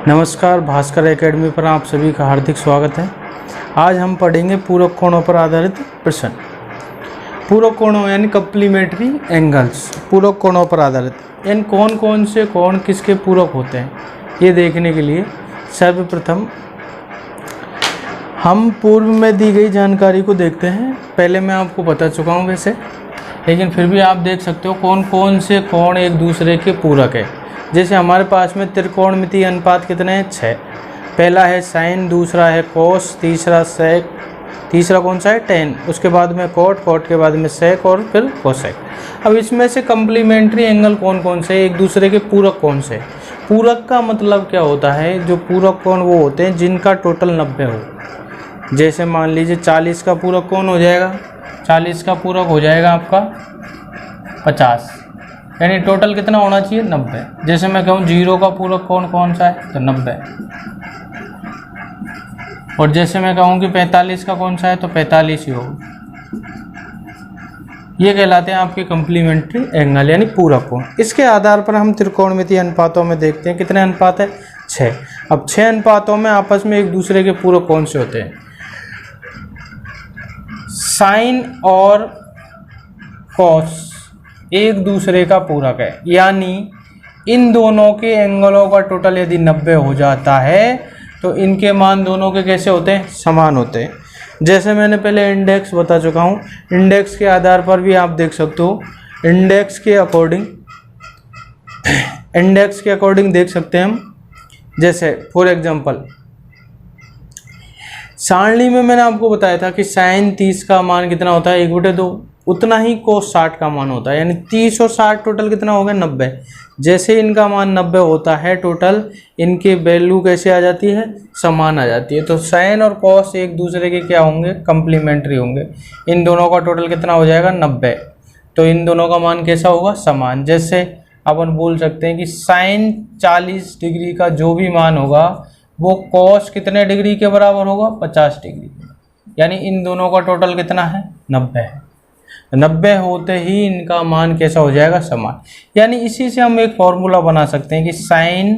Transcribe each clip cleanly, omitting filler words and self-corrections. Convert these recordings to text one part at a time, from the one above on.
नमस्कार, भास्कर एकेडमी पर आप सभी का हार्दिक स्वागत है। आज हम पढ़ेंगे पूरक कोणों पर आधारित प्रश्न। पूरक कोणों यानी कम्प्लीमेंट्री एंगल्स, पूरक कोणों पर आधारित यानी कौन कौन से कोण किसके पूरक होते हैं, ये देखने के लिए सर्वप्रथम हम पूर्व में दी गई जानकारी को देखते हैं। पहले मैं आपको बता चुका हूँ वैसे, लेकिन फिर भी आप देख सकते हो कौन कौन से कोण एक दूसरे के पूरक है। जैसे हमारे पास में त्रिकोणमितीय अनुपात कितने हैं? 6। पहला है साइन, दूसरा है कोस, तीसरा सेक, तीसरा कौन सा है? टेन, उसके बाद में कोट, कोट के बाद में सेक और फिर कोसेक। अब इसमें से कम्प्लीमेंट्री एंगल कौन कौन से, एक दूसरे के पूरक कौन से? पूरक का मतलब क्या होता है? जो पूरक कोण वो होते हैं जिनका टोटल 90 हो। जैसे मान लीजिए 40 का पूरक कौन हो जाएगा? 40 का पूरक हो जाएगा आपका 50, यानी टोटल कितना होना चाहिए? 90। जैसे मैं कहूँ 0 का पूरक कोण कौन सा है? तो 90। और जैसे मैं कहूँ कि 45 का कौन सा है? तो 45 ही होगा। ये कहलाते हैं आपके कम्प्लीमेंट्री एंगल यानी पूरक कोण। इसके आधार पर हम त्रिकोणमितीय अनुपातों में देखते हैं कितने अनुपात है? 6। अब 6 अनुपातों में आपस में एक दूसरे के पूरक कौन से होते हैं? साइन और कॉस एक दूसरे का पूरक है, यानी इन दोनों के एंगलों का टोटल यदि 90 हो जाता है तो इनके मान दोनों के कैसे होते हैं? समान होते हैं। जैसे मैंने पहले इंडेक्स बता चुका हूँ, इंडेक्स के आधार पर भी आप देख सकते हो। इंडेक्स के अकॉर्डिंग देख सकते हैं हम। जैसे फॉर एग्जांपल सारणी में मैंने आपको बताया था कि साइन 30 का मान कितना होता है? 1/2। उतना ही कोस 60 का मान होता है, यानी 30 और 60 टोटल कितना हो गया? 90। जैसे इनका मान 90 होता है टोटल, इनके वैल्यू कैसे आ जाती है? समान आ जाती है। तो साइन और कॉस एक दूसरे के क्या होंगे? कम्प्लीमेंट्री होंगे। इन दोनों का टोटल कितना हो जाएगा? 90। तो इन दोनों का मान कैसा होगा? समान। जैसे अपन बोल सकते हैं कि साइन 40 डिग्री का जो भी मान होगा वो कॉस कितने डिग्री के बराबर होगा? 50 डिग्री। यानी इन दोनों का टोटल कितना है? 90 है। 90 होते ही इनका मान कैसा हो जाएगा? समान। यानी इसी से हम एक फॉर्मूला बना सकते हैं कि साइन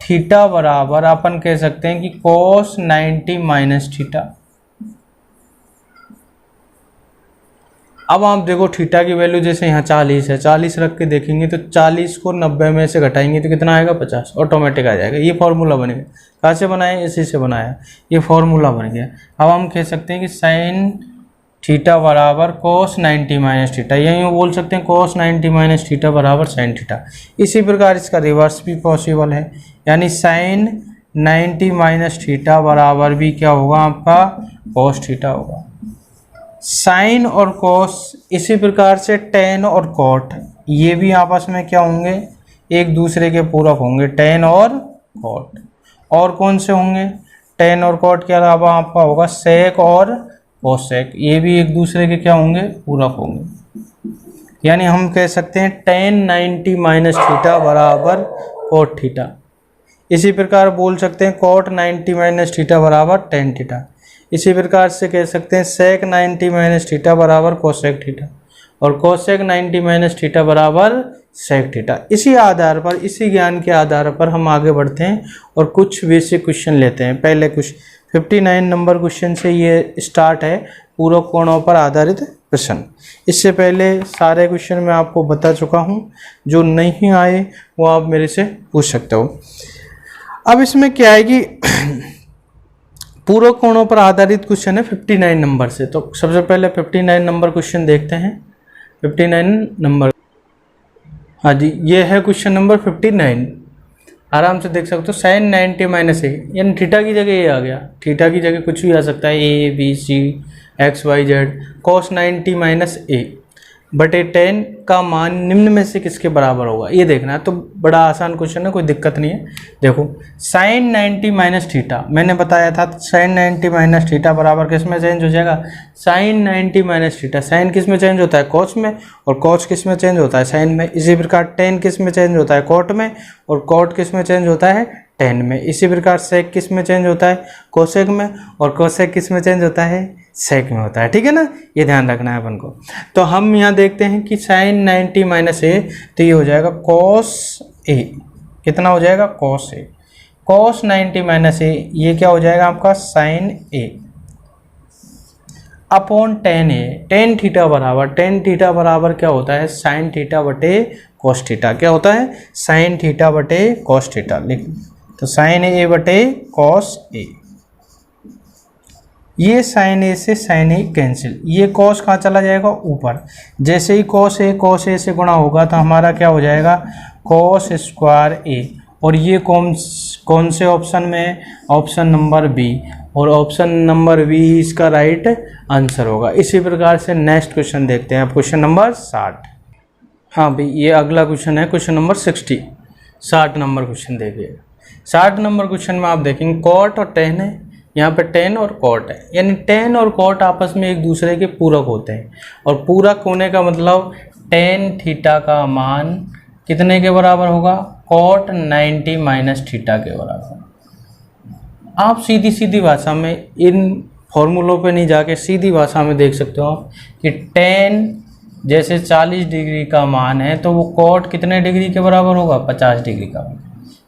थीटा बराबर अपन कह सकते हैं कि कोस 90 माइनस थीटा। अब आप देखो थीटा की वैल्यू जैसे यहाँ 40 है, 40 रख के देखेंगे तो 40 को 90 में से घटाएंगे तो कितना आएगा? 50। ऑटोमेटिक आ जाएगा। ये फॉर्मूला बन गया। कहाँ से बनाया? इसी से बनाया। ये फॉर्मूला बन गया। अब हम कह सकते हैं कि साइन थीटा बराबर कोस 90 माइनस थीटा, यही बोल सकते हैं कोस 90 माइनस थीटा बराबर साइन थीटा। इसी प्रकार इसका रिवर्स भी पॉसिबल है, यानी साइन 90 माइनस थीटा बराबर भी क्या होगा? आपका कोस थीटा होगा। साइन और कोस इसी प्रकार से टेन और कॉट, ये भी आपस में क्या होंगे? एक दूसरे के पूरक होंगे, टेन और कॉट। और कौन से होंगे? टेन और कॉट के अलावा आपका होगा सेक और कोसेक, ये भी एक दूसरे के क्या होंगे? पूरक होंगे। यानी हम कह सकते हैं टेन 90 माइनस थीटा बराबर कोट थीटा। इसी प्रकार बोल सकते हैं कोट 90 माइनस थीटा बराबर टेन थीटा। इसी प्रकार से कह सकते हैं सेक 90 माइनस थीटा बराबर कोसेक थीटा, और कोसेक 90 माइनस थीटा बराबर सेक थीटा। इसी आधार पर, इसी ज्ञान के आधार पर हम आगे बढ़ते हैं और कुछ बेसिक क्वेश्चन लेते हैं। पहले कुछ 59 नंबर क्वेश्चन से ये स्टार्ट है, पूरक कोणों पर आधारित प्रश्न। इससे पहले सारे क्वेश्चन मैं आपको बता चुका हूँ, जो नहीं आए वो आप मेरे से पूछ सकते हो। अब इसमें क्या है कि पूरक कोणों पर आधारित क्वेश्चन है 59 नंबर से। तो सबसे पहले 59 नंबर क्वेश्चन देखते हैं। 59 नंबर, हाँ जी, ये है क्वेश्चन नंबर 59। आराम से देख सकते हो। साइन 90 माइनस ए, यानी थीटा की जगह ए आ गया। थीटा की जगह कुछ भी आ सकता है, A B C X Y Z. Cos 90 minus A बटे 10 का मान निम्न में से किसके बराबर होगा? ये देखना है। तो बड़ा आसान क्वेश्चन है, कोई दिक्कत नहीं है। देखो साइन 90 माइनस थीटा, मैंने बताया था साइन 90 माइनस थीटा बराबर किस में चेंज हो जाएगा? Sign 90 minus theta. साइन किस में चेंज होता है? कॉस में। और कॉस किस में चेंज होता है? साइन में। इसी प्रकार 10 किस में चेंज होता है? कॉट में। और कॉट किस में चेंज होता है? 10 में। इसी प्रकार सेक किस में चेंज होता है? कोसेक में। और कोसेक किस में चेंज होता है? सेक में होता है। ठीक है ना, ये ध्यान रखना है अपन को। तो हम यहाँ देखते हैं कि साइन 90 माइनस ए, तो ये हो जाएगा कॉस ए। कितना हो जाएगा? Cos A. cos 90 माइनस ए, ये क्या हो जाएगा आपका sin a upon ten A. Tan theta बराबर क्या होता है, साइन थीटा बटे कॉस थीटा। क्या होता है, साइन थीटा बटे कॉस थीटा। लिख तो साइन ए बटे कॉस ए। ये साइन ए से साइन ए कैंसिल, ये कॉस कहाँ चला जाएगा ऊपर। जैसे ही कॉस ए से गुणा होगा तो हमारा क्या हो जाएगा कॉस स्क्वायर ए। और ये कौन से ऑप्शन में, ऑप्शन नंबर बी। और ऑप्शन नंबर बी इसका राइट आंसर होगा। इसी प्रकार से नेक्स्ट क्वेश्चन देखते हैं, क्वेश्चन नंबर 60। हाँ भाई, ये अगला क्वेश्चन है क्वेश्चन नंबर 60 नंबर क्वेश्चन देखिए। 60 नंबर क्वेश्चन में आप देखेंगे कॉट और टेन है, यहाँ पे टेन और कॉट है, यानी टेन और कॉट आपस में एक दूसरे के पूरक होते हैं। और पूरक होने का मतलब टेन थीटा का मान कितने के बराबर होगा, कॉट 90 माइनस थीटा के बराबर। आप सीधी भाषा में इन फॉर्मूलों पे नहीं जाके सीधी भाषा में देख सकते हो आप कि टेन जैसे 40 डिग्री का मान है तो वो कॉट कितने डिग्री के बराबर होगा, 50 डिग्री का।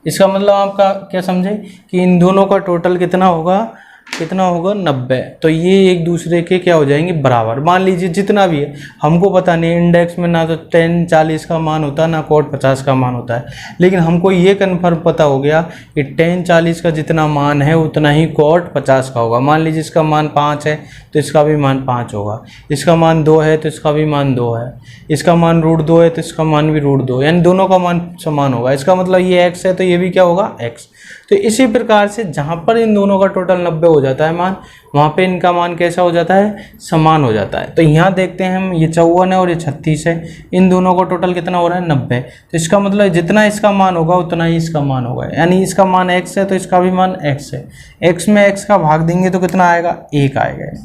इसका मतलब आपका क्या समझे कि इन दोनों का टोटल कितना होगा 90। तो ये एक दूसरे के क्या हो जाएंगे बराबर। मान लीजिए जितना भी है, हमको पता नहीं इंडेक्स में ना तो टेन 40 का मान होता है ना कॉट 50 का मान होता है, लेकिन हमको ये कन्फर्म पता हो गया कि टेन 40 का जितना मान है उतना ही कॉट 50 का होगा। मान लीजिए इसका मान 5 है तो इसका भी मान 5 होगा, इसका मान 2 है तो इसका भी मान 2 है, इसका मान √2 है तो इसका मान भी √2, यानी दोनों का मान समान होगा। इसका मतलब ये x है तो ये भी क्या होगा x। तो इसी प्रकार से जहाँ पर इन दोनों का टोटल 90 हो जाता है मान, वहाँ पे इनका मान कैसा हो जाता है, समान हो जाता है। तो यहाँ देखते हैं हम, ये 54 है और ये 36 है, इन दोनों का टोटल कितना हो रहा है 90। तो इसका मतलब जितना इसका मान होगा उतना ही इसका मान होगा, यानी इसका मान x है तो इसका भी मान x है। x में x का भाग देंगे तो कितना आएगा, 1 आएगा।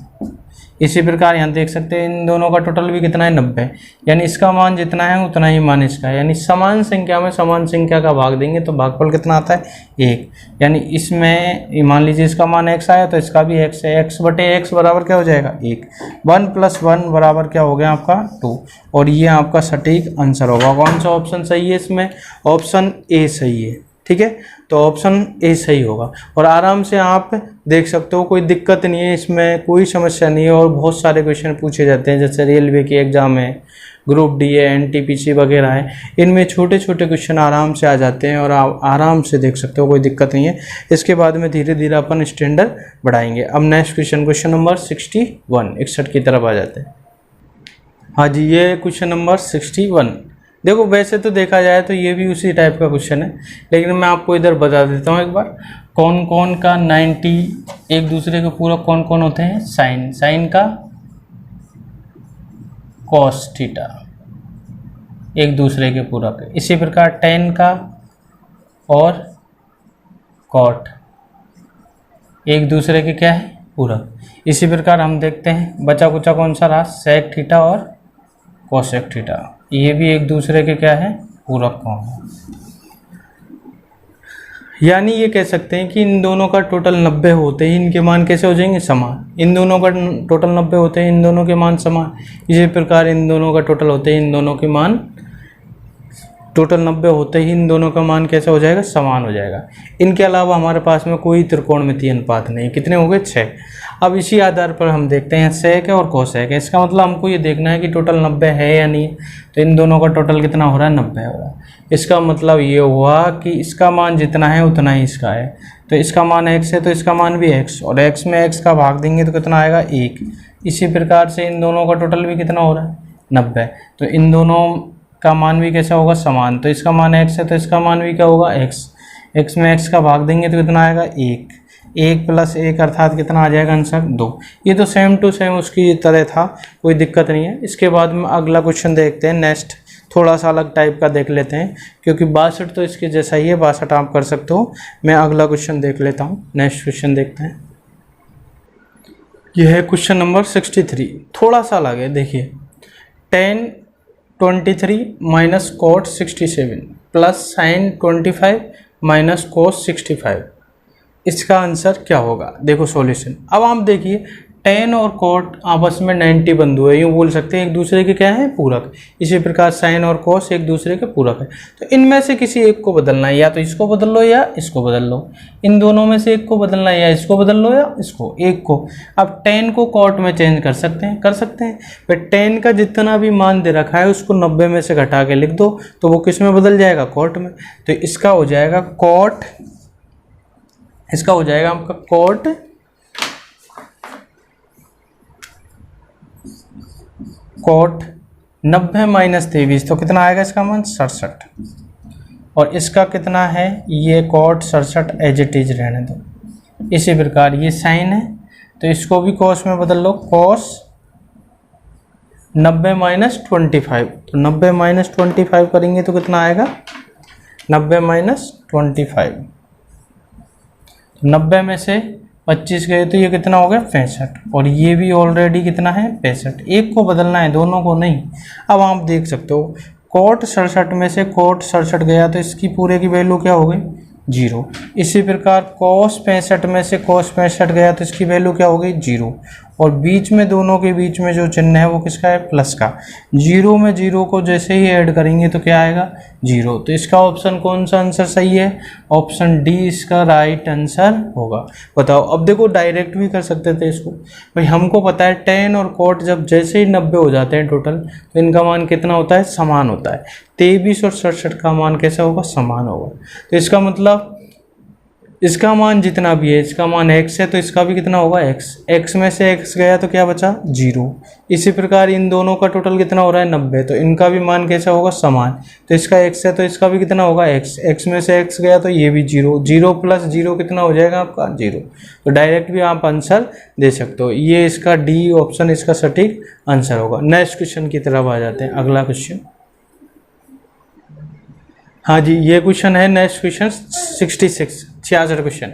इसी प्रकार यहाँ देख सकते हैं इन दोनों का टोटल भी कितना है 90, यानी इसका मान जितना है उतना ही मान इसका है। यानी समान संख्या में समान संख्या का भाग देंगे तो भागफल कितना आता है 1। यानी इसमें मान लीजिए इसका मान x आया तो इसका भी x है, x बटे x बराबर क्या हो जाएगा 1। 1 + 1 बराबर क्या हो गया आपका 2। और ये आपका सटीक आंसर होगा। कौन सा ऑप्शन सही है इसमें, ऑप्शन ए सही है। ठीक है, तो ऑप्शन ए सही होगा। और आराम से आप देख सकते हो, कोई दिक्कत नहीं है इसमें, कोई समस्या नहीं है। और बहुत सारे क्वेश्चन पूछे जाते हैं, जैसे रेलवे की एग्ज़ाम है, ग्रुप डी है, NTPC वगैरह है, इनमें छोटे छोटे क्वेश्चन आराम से आ जाते हैं और आप आराम से देख सकते हो, कोई दिक्कत नहीं है। इसके बाद में धीरे धीरे अपन स्टैंडर्ड बढ़ाएंगे। अब नेक्स्ट क्वेश्चन नंबर 61 की तरफ आ जाते हैं। हाँ जी, ये क्वेश्चन नंबर 61। देखो वैसे तो देखा जाए तो ये भी उसी टाइप का क्वेश्चन है, लेकिन मैं आपको इधर बता देता हूँ एक बार कौन कौन का 90 एक दूसरे के पूरक कौन कौन होते हैं। साइन का कॉस थीटा एक दूसरे के पूरक है। इसी प्रकार टेन का और कॉट एक दूसरे के क्या है पूरक। इसी प्रकार हम देखते हैं बचा कुचा कौन सा रहा, सेक थीटा और कोसेक थीटा, ये भी एक दूसरे के क्या है पूरक कौन है। यानी ये कह सकते हैं कि इन दोनों का टोटल 90 होते ही इनके मान कैसे हो जाएंगे समान। इन दोनों का टोटल 90 होते हैं इन दोनों के मान समान। इसी प्रकार इन दोनों का टोटल होते ही इन दोनों के मान टोटल 90 होते ही इन दोनों का मान कैसा हो जाएगा समान हो जाएगा। इनके अलावा हमारे पास में कोई त्रिकोणमितीय अनुपात नहीं। कितने हो गए 6। अब इसी आधार पर हम देखते हैं सेक है और कोसेक है। इसका मतलब हमको ये देखना है कि टोटल 90 है या नहीं। तो इन दोनों का टोटल कितना हो रहा है 90 हो रहा है। इसका मतलब ये हुआ कि इसका मान जितना है उतना ही इसका है। तो इसका मान x है तो इसका मान भी x, और x में x का भाग देंगे तो कितना आएगा 1। इसी प्रकार से इन दोनों का टोटल भी कितना हो रहा है 90। तो इन दोनों का मान भी कैसा होगा समान। तो इसका मान x है तो इसका मान भी क्या होगा x में x का भाग देंगे तो कितना आएगा 1 + 1 अर्थात कितना आ जाएगा आंसर 2। ये तो सेम टू सेम उसकी तरह था, कोई दिक्कत नहीं है। इसके बाद में अगला क्वेश्चन देखते हैं। नेक्स्ट थोड़ा सा अलग टाइप का देख लेते हैं, क्योंकि 62 तो इसके जैसा ही है, 62 आप कर सकते हो। मैं अगला क्वेश्चन देख लेता हूँ। नेक्स्ट क्वेश्चन देखते हैं। यह है क्वेश्चन नंबर 63। थोड़ा सा अलग है, देखिए 10 23 minus cot 67 plus sign 25 minus cos 65, इसका आंसर क्या होगा। देखो सॉल्यूशन। अब आप देखिए टेन और कॉट आपस में 90 बंधु है, यूँ बोल सकते हैं एक दूसरे के क्या है, पूरक। इसी प्रकार साइन और कॉस एक दूसरे के पूरक है। तो इनमें से किसी एक को बदलना है, या तो इसको बदल लो या इसको बदल लो। इन दोनों में से एक को बदलना है, या इसको बदल लो या इसको, एक को। अब टेन को कॉट में चेंज कर सकते हैं, कर सकते हैं। फिर टेन का जितना भी मान दे रखा है उसको 90 में से घटा के लिख दो, तो वो किस में बदल जाएगा, कॉट में। तो इसका हो जाएगा कॉट, इसका हो जाएगा आपका कॉट कोट 90 माइनस 23, तो कितना आएगा इसका मान 67। और इसका कितना है, ये कोट 67 एज इट इज रहने दो। इसी प्रकार ये साइन है, तो इसको भी कॉस में बदल लो, कॉस 90 माइनस 25। तो 90 माइनस 25 करेंगे तो कितना आएगा, 90 माइनस 25। 90 में से 25 गए तो ये कितना हो गया, 65। और ये भी ऑलरेडी कितना है, 65। एक को बदलना है, दोनों को नहीं। अब आप देख सकते हो कोट 67 में से कोट 67 गया तो इसकी पूरे की वैल्यू क्या हो गई, 0। इसी प्रकार कॉस 65 में से कॉस 65 गया तो इसकी वैल्यू क्या हो गई, 0। और बीच में, दोनों के बीच में जो चिन्ह है वो किसका है, प्लस का। 0 में 0 को जैसे ही ऐड करेंगे तो क्या आएगा, 0। तो इसका ऑप्शन कौन सा आंसर सही है, ऑप्शन डी इसका राइट आंसर होगा। बताओ, अब देखो डायरेक्ट भी कर सकते थे इसको। भाई हमको पता है टेन और कोट जब जैसे ही 90 हो जाते हैं टोटल, तो इनका मान कितना होता है, समान होता है। 23 और 67 का मान कैसा होगा, समान होगा। तो इसका मतलब इसका मान जितना भी है, इसका मान x है तो इसका भी कितना होगा, x में से x गया तो क्या बचा, 0। इसी प्रकार इन दोनों का टोटल कितना हो रहा है, 90, तो इनका भी मान कैसा होगा, समान। तो इसका x है तो इसका भी कितना होगा, x में से x गया तो ये भी 0। 0 प्लस 0 कितना हो जाएगा आपका, 0। तो डायरेक्ट भी आप आंसर दे सकते हो। ये इसका डी ऑप्शन इसका सटीक आंसर होगा। नेक्स्ट क्वेश्चन की तरफ आ जाते हैं। अगला क्वेश्चन, हाँ जी, ये क्वेश्चन है नेक्स्ट क्वेश्चन 66 क्वेश्चन।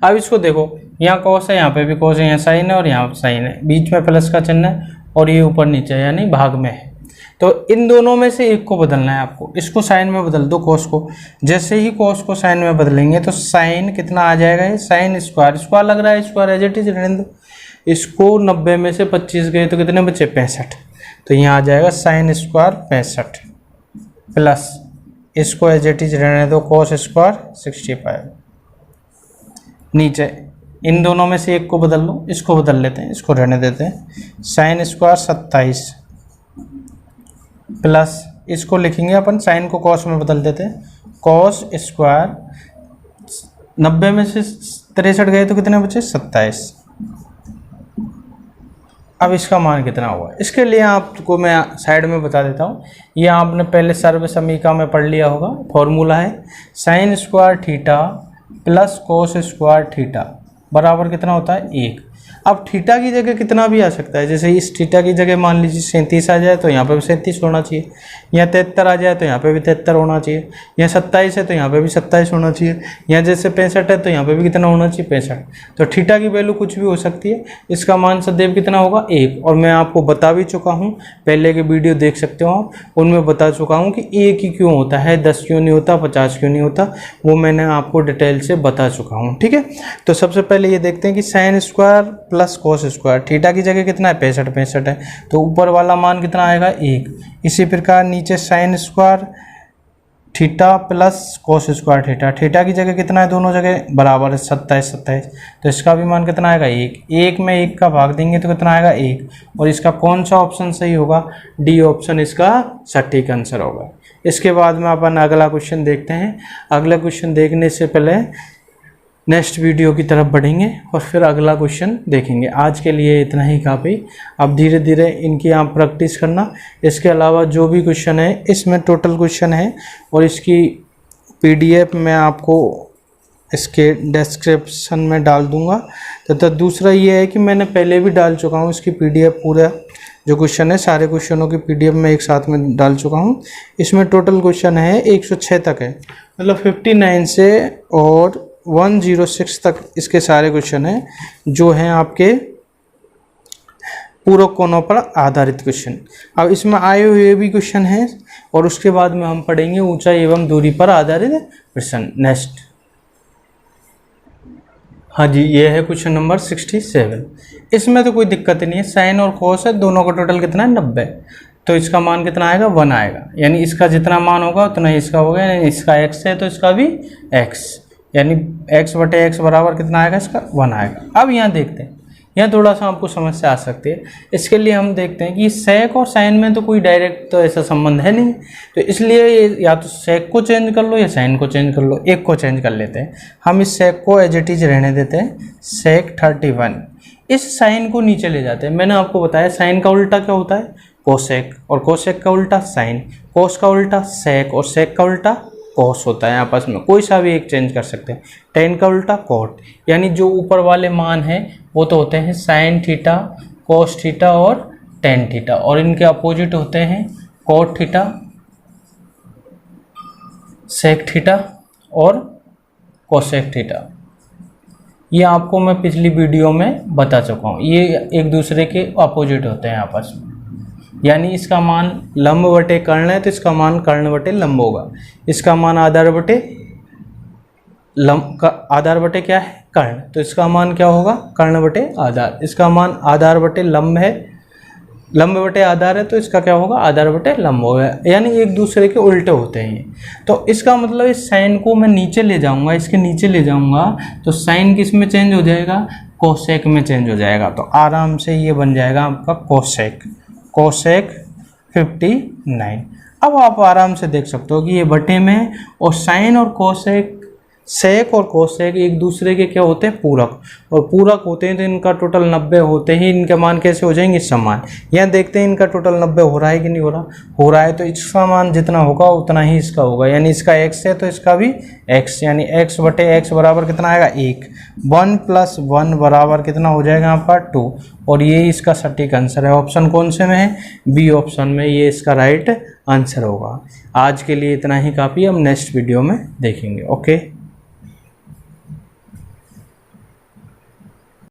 अब इसको देखो, यहाँ कॉस है, यहाँ पे भी कॉस है, यहाँ साइन है और यहाँ साइन है, बीच में प्लस का चिन्ह है और ये ऊपर नीचे यानी भाग में है। तो इन दोनों में से एक को बदलना है आपको। इसको साइन में बदल दो, कॉस को। जैसे ही कॉस को साइन में बदलेंगे तो साइन कितना आ जाएगा, ये साइन स्क्वायर, स्क्वायर लग रहा है, स्क्वायर एज इट इज रहने दो। इसको 90 में से 25 गए तो कितने बचे, 65। तो यहाँ आ जाएगा साइन स्क्वायर 65 प्लस इसको एज इट इज रहने दो, कॉस स्क्वायर 65। नीचे इन दोनों में से एक को बदल लो, इसको बदल लेते हैं, इसको रहने देते हैं, साइन स्क्वायर 27 प्लस इसको लिखेंगे अपन, साइन को कॉस में बदल देते हैं, कॉस स्क्वायर 90 में से 63 गए तो कितने बचे, 27। अब इसका मान कितना हुआ, इसके लिए आपको मैं साइड में बता देता हूँ। ये आपने पहले सर्व समीका में पढ़ लिया होगा, फॉर्मूला है sine square theta plus cos square theta बराबर कितना होता है, 1। अब थीटा की जगह कितना भी आ सकता है, जैसे इस थीटा की जगह मान लीजिए 37 आ जाए तो यहाँ पे भी 37 होना चाहिए, यहाँ 73 आ जाए तो यहाँ पे भी 73 होना चाहिए, यहाँ 27 है तो यहाँ पे भी 27 होना चाहिए, यहाँ जैसे 65 है तो यहाँ पे भी कितना होना चाहिए, 65। तो थीटा की वैल्यू कुछ भी हो सकती है, इसका मान सदैव कितना होगा, 1। और मैं आपको बता भी चुका हूँ, पहले के वीडियो देख सकते हो आप, उनमें बता चुका हूँ कि 1 ही क्यों होता है, 10 क्यों नहीं होता, 50 क्यों नहीं होता, वो मैंने आपको डिटेल से बता चुका हूँ। ठीक है, तो सबसे पहले ये देखते हैं कि sine square plus cos square, theta की जगह कितना है, 65 है, तो ऊपर वाला मान कितना आएगा, 1। इसी प्रकार नीचे sine square theta plus cos square theta, theta की जगह कितना है, दोनों जगह बराबर है, 27। तो इसका भी मान कितना आएगा, 1। 1 में 1 का भाग देंगे तो कितना आएगा, 1। और इसका कौन सा ऑप्शन सही होगा, डी ऑप्शन इसका सटीक आंसर होगा। इसके बाद में अपन अगला क्वेश्चन देखते हैं। अगला क्वेश्चन देखने से पहले नेक्स्ट वीडियो की तरफ बढ़ेंगे और फिर अगला क्वेश्चन देखेंगे। आज के लिए इतना ही काफ़ी। अब धीरे धीरे इनकी आप प्रैक्टिस करना। इसके अलावा जो भी क्वेश्चन है, इसमें टोटल क्वेश्चन है और इसकी पीडीएफ मैं आपको इसके डिस्क्रिप्शन में डाल दूंगा। तथा दूसरा ये है कि मैंने पहले भी डाल चुका हूँ इसकी पीडीएफ, पूरा जो क्वेश्चन है सारे क्वेश्चनों की पीडीएफ में एक साथ में डाल चुका हूँ। इसमें टोटल क्वेश्चन है 106 तक है, मतलब 59 से और 106 तक इसके सारे क्वेश्चन हैं जो हैं आपके पूरक कोणों पर आधारित क्वेश्चन। अब इसमें आए हुए भी क्वेश्चन हैं और उसके बाद में हम पढ़ेंगे ऊंचाई एवं दूरी पर आधारित प्रश्न। नेक्स्ट, हाँ जी, ये है क्वेश्चन नंबर 67। इसमें तो कोई दिक्कत नहीं है, साइन और कोस है, दोनों का टोटल कितना है 90। तो इसका मान कितना आएगा 1 आएगा, यानी इसका जितना मान होगा उतना ही इसका होगा, यानी इसका x है तो इसका भी x, यानी x बटे x बराबर कितना आएगा इसका 1 आएगा। अब यहाँ देखते हैं, यहाँ थोड़ा सा आपको समस्या आ सकती है। इसके लिए हम देखते हैं कि सेक और साइन में तो कोई डायरेक्ट तो ऐसा संबंध है नहीं, तो इसलिए या तो सेक को चेंज कर लो या साइन को चेंज कर लो। एक को चेंज कर लेते हैं हम, इस सेक को एज इट इज रहने देते हैं, सेक 31। इस साइन को नीचे ले जाते हैं। मैंने आपको बताया साइन का उल्टा क्या होता है कोसेक, और कोसेक का उल्टा साइन, कोस का उल्टा सेक और सेक का उल्टा कोस होता है। आपस में कोई सा भी एक चेंज कर सकते हैं। टेन का उल्टा कोट, यानी जो ऊपर वाले मान हैं वो तो होते हैं साइन थीटा, कोस थीटा और टेन थीटा, और इनके अपोजिट होते हैं कोट थीटा, सेक थीटा और कोसेक थीटा। ये आपको मैं पिछली वीडियो में बता चुका हूँ, ये एक दूसरे के अपोजिट होते हैं आपस में। यानी इसका मान लंब बटे कर्ण है तो इसका मान कर्ण बटे लंब होगा, इसका मान आधार बटे लंब का आधार बटे क्या है कर्ण, तो इसका मान क्या होगा कर्ण बटे आधार। इसका मान आधार बटे लंब है, लंब बटे आधार है तो इसका क्या होगा आधार बटे लंब होगा, यानी एक दूसरे के उल्टे होते हैं। तो इसका मतलब इस साइन को मैं नीचे ले जाऊंगा, इसके नीचे ले जाऊंगा तो साइन किस में चेंज हो जाएगा कोसेक में चेंज हो जाएगा। तो आराम से ये बन जाएगा आपका कोसेक, कोसेक 59। अब आप आराम से देख सकते हो कि ये बटे में, और साइन और कोसेक, सेक और कोसेक एक दूसरे के क्या होते हैं पूरक, और पूरक होते हैं तो इनका टोटल 90 होते ही इनके मान कैसे हो जाएंगे समान। यहाँ देखते हैं इनका टोटल 90 हो रहा है कि नहीं हो रहा, हो रहा है तो इसका मान जितना होगा उतना ही इसका होगा, यानी इसका x है तो इसका भी x, यानी x बटे x बराबर कितना आएगा 1। 1 + 1 बराबर कितना हो जाएगा आपका 2, और ये इसका सटीक आंसर है। ऑप्शन कौन से में है बी ऑप्शन में, ये इसका राइट आंसर होगा। आज के लिए इतना ही काफ़ी, हम नेक्स्ट वीडियो में देखेंगे। ओके।